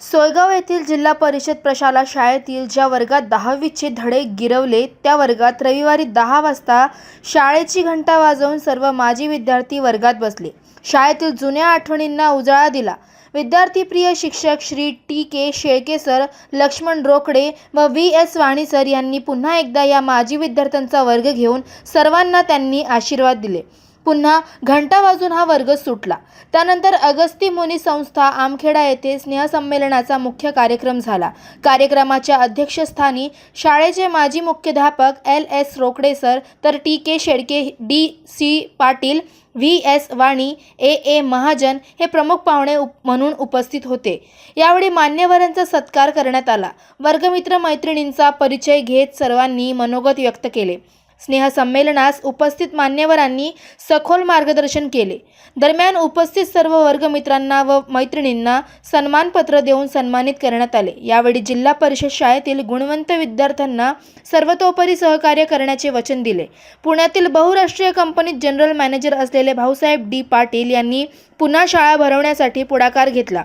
सोयगाव येथील जिल्हा परिषद प्रशाला शाळेतील ज्या वर्गात 10वीचे धडे गिरवले त्या वर्गात रविवारी 10 वाजता शाळेची घंटा वाजवून सर्व माजी विद्यार्थी वर्गात बसले. शाळेतील जुन्या आठवणींना उजाळा दिला. विद्यार्थी प्रिय शिक्षक श्री टी.के. शेळके सर, लक्ष्मण रोकडे व व्ही.एस. वाणी सर यांनी पुन्हा एकदा या माजी विद्यार्थ्यांचा वर्ग घेऊन सर्वांना त्यांनी आशीर्वाद दिले. पुन्हा घंटा वाजून हा वर्ग सुटला. त्यानंतर अगस्ती मुनी संस्था आमखेडा येथे स्नेहसंमेलनाचा मुख्य कार्यक्रम झाला. कार्यक्रमाच्या अध्यक्षस्थानी शाळेचे माजी मुख्याध्यापक एल.एस. रोकडे सर, तर टी.के. शेळके, डी.सी. पाटील, व्ही.एस. वाणी, ए. महाजन हे प्रमुख पाहुणे म्हणून उपस्थित होते. यावेळी मान्यवरांचा सत्कार करण्यात आला. वर्गमित्र मैत्रिणींचा परिचय घेत सर्वांनी मनोगत व्यक्त केले. स्नेहसंमेलनास उपस्थित मान्यवरांनी सखोल मार्गदर्शन केले. दरम्यान उपस्थित सर्व वर्गमित्रांना व मैत्रिणींना सन्मानपत्र देऊन सन्मानित करण्यात आले. यावेळी जिल्हा परिषद शाळेतील गुणवंत विद्यार्थ्यांना सर्वतोपरी सहकार्य करण्याचे वचन दिले. पुण्यातील बहुराष्ट्रीय कंपनीत जनरल मॅनेजर असलेले भाऊसाहेब डी. पाटील यांनी पुन्हा शाळा भरवण्यासाठी पुढाकार घेतला.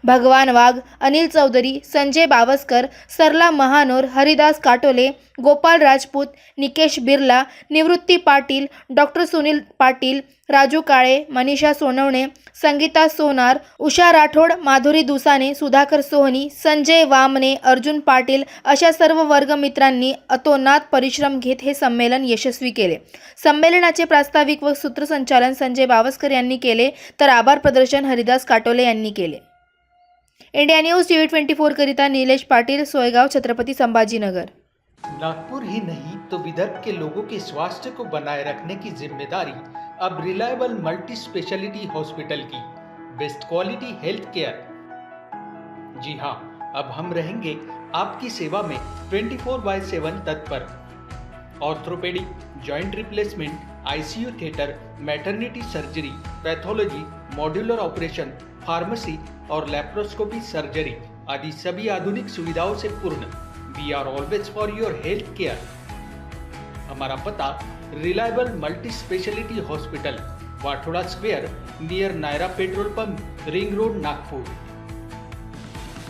भगवान वाघ, अनिल चौधरी, संजय बावस्कर, सरला महानोर, हरिदास काटोले, गोपाल राजपूत, निकेश बिर्ला, निवृत्ती पाटील, डॉक्टर सुनील पाटील, राजू काळे, मनीषा सोनवणे, संगीता सोनार, उषा राठोड, माधुरी दुसाने, सुधाकर सोहनी, संजय वामने, अर्जुन पाटील अशा सर्व वर्गमित्रांनी अतोनात परिश्रम घेत हे संमेलन यशस्वी केले. संमेलनाचे प्रास्ताविक व सूत्रसंचालन संजय बावस्कर यांनी केले, तर आभार प्रदर्शन हरिदास काटोले यांनी केले. इंडिया न्यूज टीव्ही 24 करिता नीलेश पाटिल, सोयगाव, छत्रपति संभाजीनगर। नागपुर ही नहीं तो विदर्भ के लोगों के स्वास्थ्य को बनाए रखने की जिम्मेदारी अब रिलायबल मल्टी स्पेशलिटी हॉस्पिटल की। Best quality health care. जी हाँ, अब हम रहेंगे आपकी सेवा में 24/7 तत्पर। Orthopaedic, joint replacement, ICU theatre, maternity surgery, pathology, modular operation, pharmacy और लैप्रोस्कोपी सर्जरी आदि सभी आधुनिक सुविधाओं से पूर्ण। We are always for your health care. हमारा पता reliable multi speciality hospital, Wathoda square, near Nayara petrol pump, ring road, Nagpur.